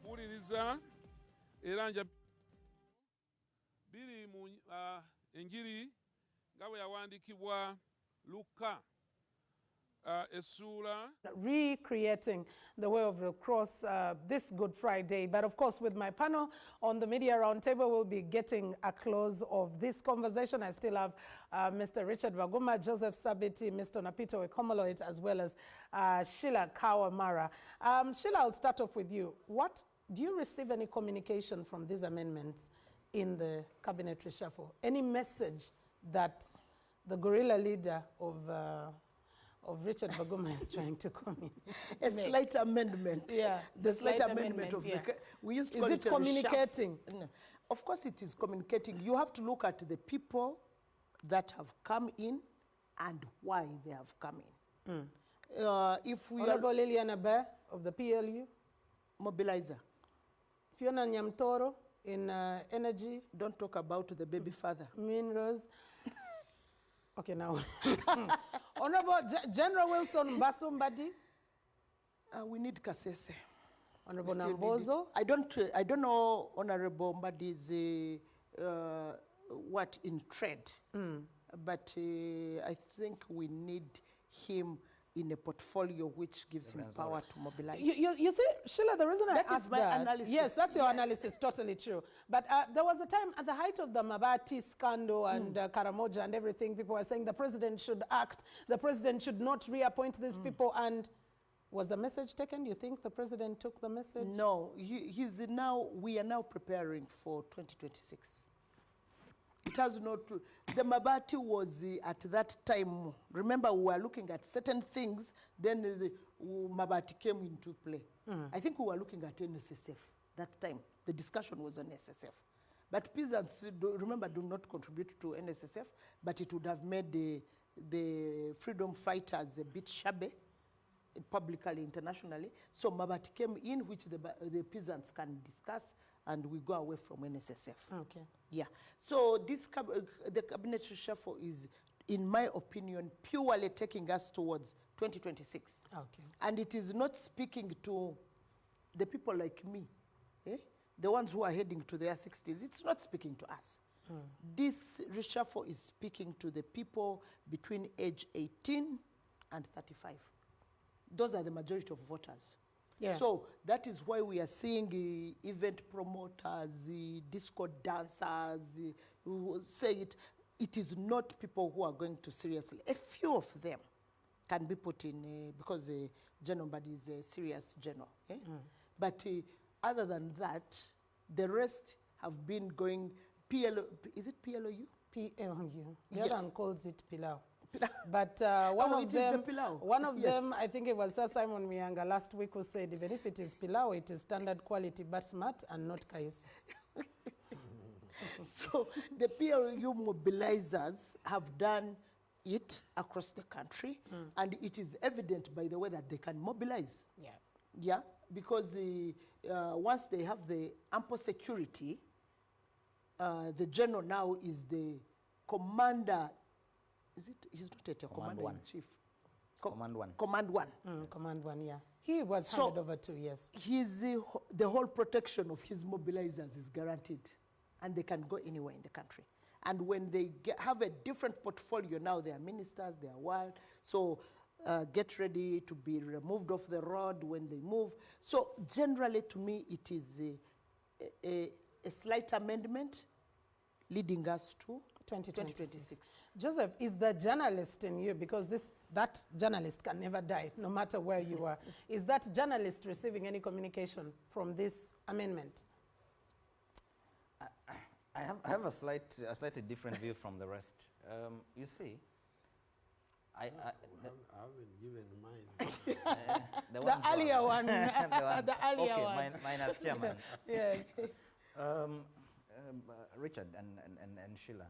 kuwuliriza era nja biri mu enjiri nga bwe yawandiikibwa Luka recreating the way of the cross this Good Friday. But of course, with my panel on the Media Roundtable, we'll be getting a close of this conversation. I still have Mr. Richard Baguma, Joseph Sabiti, Mr. Napito Wekomoloit, as well as Sheila Kawamara. Sheila, I'll start off with you. Do you receive any communication from these amendments in the cabinet reshuffle? Any message that the guerrilla leader of Richard Baguma is trying to come in? A slight amendment. Yeah, the slight amendment of the... We used to call it communicating? No. Of course it is communicating. You have to look at the people that have come in and why they have come in. If we Honorable Liliana Bear of the PLU. Mobilizer. Fiona Nyamtoro in energy. Don't talk about the baby father. Minerals. Okay, now. Honorable General Wilson Mbasumbadi. We need Kasese. Honorable Nambozo. I don't know Honorable Mbadi's what in trade, but I think we need him in a portfolio which gives him power to mobilize. You see, Sheila, the reason I asked that, analysis. Yes, that's your analysis, totally true. But there was a time at the height of the Mabati scandal and Karamoja and everything, people were saying the president should act, the president should not reappoint these people. And was the message taken? You think the president took the message? No, we are now preparing for 2026. It has not. The Mabati was at that time. Remember, we were looking at certain things. Then the Mabati came into play. I think we were looking at NSSF that time. The discussion was on NSSF. But peasants, remember, do not contribute to NSSF. But it would have made the freedom fighters a bit shabby, publicly, internationally. So Mabati came in, which the peasants can discuss, and we go away from NSSF. Okay. Yeah. So the cabinet reshuffle is, in my opinion, purely taking us towards 2026. Okay. And it is not speaking to the people like me, the ones who are heading to their 60s. It's not speaking to us. This reshuffle is speaking to the people between age 18 and 35. Those are the majority of voters. Yeah. So that is why we are seeing event promoters, disco dancers, who say it is not people who are going to seriously. A few of them can be put in, because General Mbadi is a serious general. But other than that, the rest have been going, is it PLOU? PLU. The Yes. other one calls it Pilau. But one of them, I think it was Sir Simon Miyanga last week, who said, even if it is Pilau, it is standard quality, but smart and not Kaisu. So the PLU mobilizers have done it across the country, and it is evident by the way that they can mobilize. Yeah. Yeah, because once they have the ample security, the general now is the commander. He's not a commander-in-chief. Command one. Command one. Command one, yeah. He was handed over to, yes. The whole protection of his mobilizers is guaranteed, and they can go anywhere in the country. And when they have a different portfolio now, they are ministers, they are wild, so get ready to be removed off the road when they move. So generally, to me, it is a slight amendment leading us to 2026. Joseph, is the journalist in you, because that journalist can never die, no matter where you are. Is that journalist receiving any communication from this amendment? I have a slightly different view from the rest. You see, I haven't given mine. The earlier one. The earlier one. Mine as chairman. Yes. Richard and Sheila,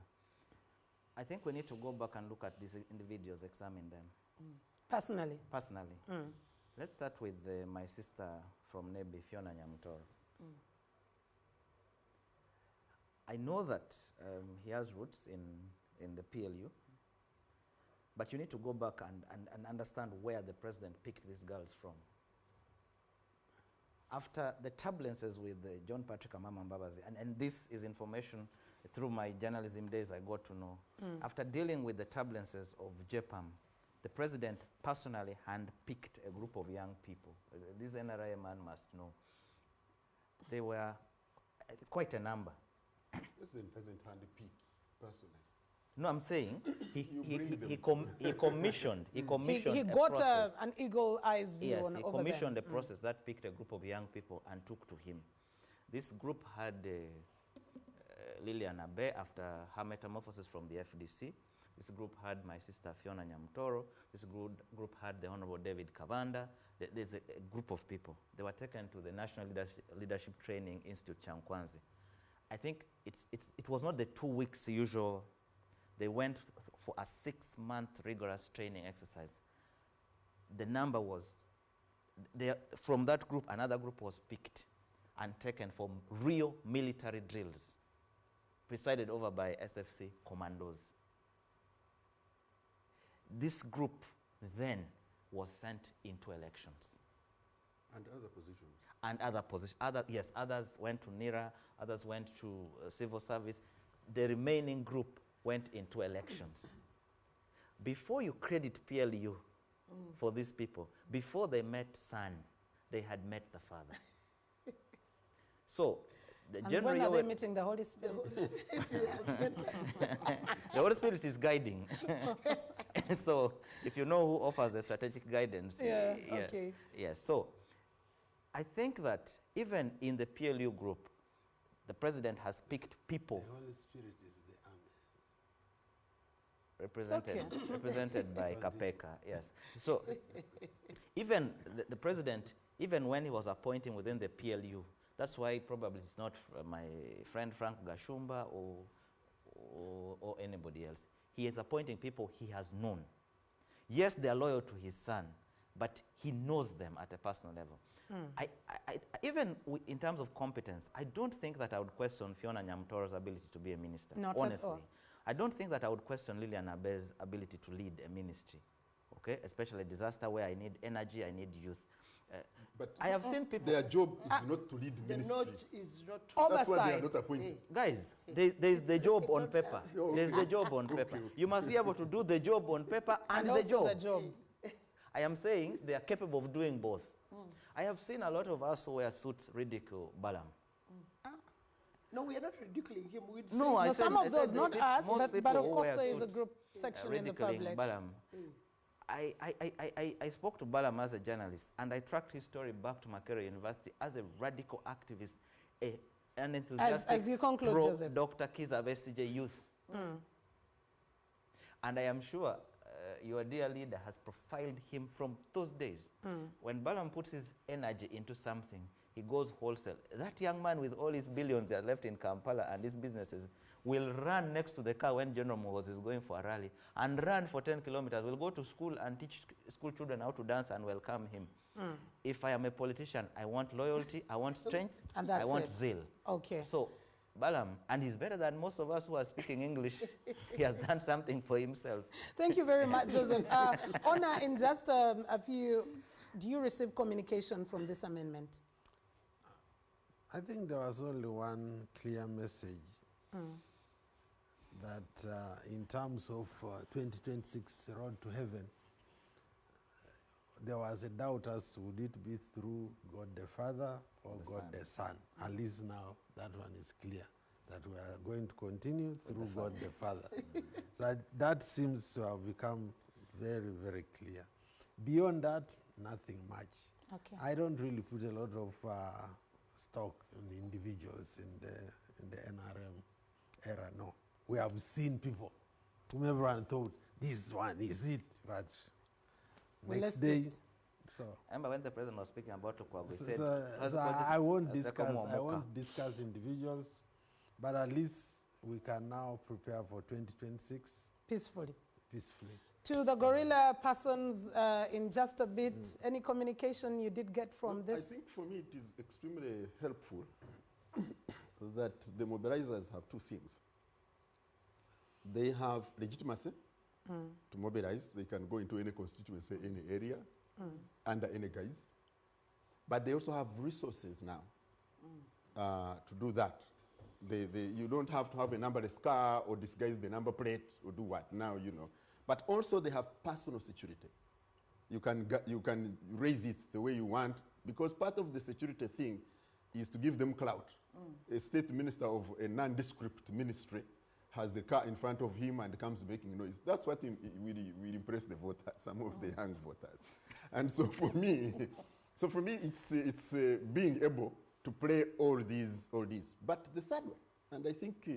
I think we need to go back and look at these individuals, examine them. Personally? Personally. Let's start with my sister from Nebi, Fiona Nyamtoro. I know that he has roots in the PLU, but you need to go back and understand where the president picked these girls from. after the turbulences with John Patrick Amama Mbabazi, and this is information through my journalism days I got to know. After dealing with the turbulences of JPAM, the president personally handpicked a group of young people. This NRA man must know. They were quite a number. Yes, the president handpicked personally. No, I'm saying he commissioned He a got process. an eagle eyes view Yes, on he over commissioned them. a process that picked a group of young people and took to him. This group had Lilian Abe after her metamorphosis from the FDC. This group had my sister Fiona Nyamtoro. This group had the Honorable David Kavanda. There's a group of people. They were taken to the National Leadership Training Institute, Chankwanzi. I think it was not the 2 weeks usual. They went for a 6-month rigorous training exercise. The number was, from that group, another group was picked and taken for real military drills, presided over by SFC commandos. This group then was sent into elections. And other positions. And other positions. Others went to NIRA, others went to civil service. The remaining group went into elections. Before you credit PLU for these people, before they met son, they had met the father. So, And when are they meeting the Holy Spirit? the Holy Spirit is guiding. So, if you know who offers the strategic guidance, Okay. Yes. So, I think that even in the PLU group, the president has picked people The Holy Spirit is the army. represented by Kapeka, yes. So even the president, even when he was appointing within the PLU, that's why probably it's not my friend Frank Gashumba or anybody else. He is appointing people he has known. Yes, they are loyal to his son, but he knows them at a personal level. Even in terms of competence, I don't think that I would question Fiona Nyamtoro's ability to be a minister. Not honestly. at all. I don't think that I would question Lilian Abe's ability to lead a ministry, okay? Especially a disaster where I need energy, I need youth. But I have seen people, their job is not to lead The ministries. note is not That's why they are Oversight. not appointed. guys, there's the job on paper. Okay. There's the job on paper. You must be able to do the job on paper and, the also job. the job. I am saying they are capable of doing both. I have seen a lot of us who wear suits ridicule Balaam. No, we are not ridiculing him. We'd No, say I No, said- some I of said those, not the us, most but people of who course wear there is a suits, group section in the ridiculing public. Balaam. I spoke to Balaam as a journalist, and I tracked his story back to Makerere University as a radical activist, an enthusiastic as you conclude, pro Joseph. Dr. Kiza Besigye youth. And I am sure your dear leader has profiled him from those days. When Balaam puts his energy into something, he goes wholesale. That young man with all his billions he has left in Kampala and his businesses will run next to the car when General Muhoozi is going for a rally and run for 10 kilometers. Will go to school and teach school children how to dance and welcome him. If I am a politician, I want loyalty, I want strength, And I that's want it. zeal. Okay. So, Balaam, and he's better than most of us who are speaking English. He has done something for himself. Thank you very much, Joseph. Honor, in just a few, do you receive communication from this amendment? I think there was only one clear message that in terms of 2026 road to heaven, there was a doubt as would it be through God the Father or God the Son. At least now that one is clear, that we are going to continue through God the Father. So that seems to have become very, very clear. Beyond that, nothing much. Okay. I don't really put a lot of stock in individuals in the NRM era, no. We have seen people whom everyone thought, this one is it, but We next lost day, it. I remember when the president was speaking about Tukwago, he said, so I won't discuss individuals, but at least we can now prepare for 2026 Peacefully. peacefully. To the gorilla persons, in just a bit, any communication you did get from I this? think for me it is extremely helpful that the mobilizers have two things. They have legitimacy to mobilize. They can go into any constituency, any area, under any guise. But they also have resources now to do that. You don't have to have a numberless car or disguise the number plate or do what now, you know. But also they have personal security. You can raise it the way you want, because part of the security thing is to give them clout. A state minister of a nondescript ministry has a car in front of him and comes making noise. That's what will impress the voters, some of the young voters. And so for me, it's being able to play all these. But the third one, and I think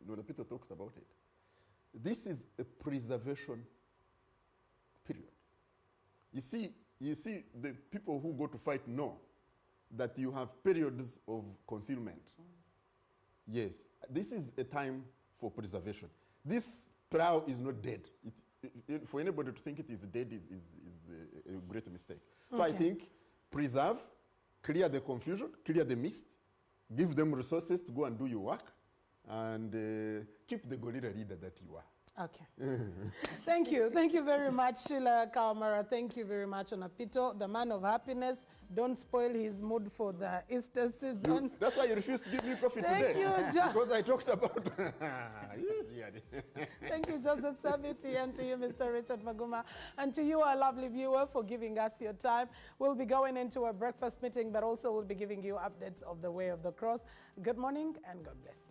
Nonapito talked about it, this is a preservation period. You see, the people who go to fight know that you have periods of concealment. Yes, this is a time for preservation. This plow is not dead. For anybody to think it is dead is a great mistake. So I think preserve, clear the confusion, clear the mist, give them resources to go and do your work, and keep the gorilla leader that you are. Okay. Thank you. Thank you very much, Sheila Kawamara. Thank you very much, Nonapito, the man of happiness. Don't spoil his mood for the Easter season. That's why you refused to give me coffee Thank today. you, John. Because I talked about... Thank you, Joseph Sabiti, and to you, Mr. Richard Maguma, and to you, our lovely viewer, for giving us your time. We'll be going into a breakfast meeting, but also we'll be giving you updates of the Way of the Cross. Good morning, and God bless you.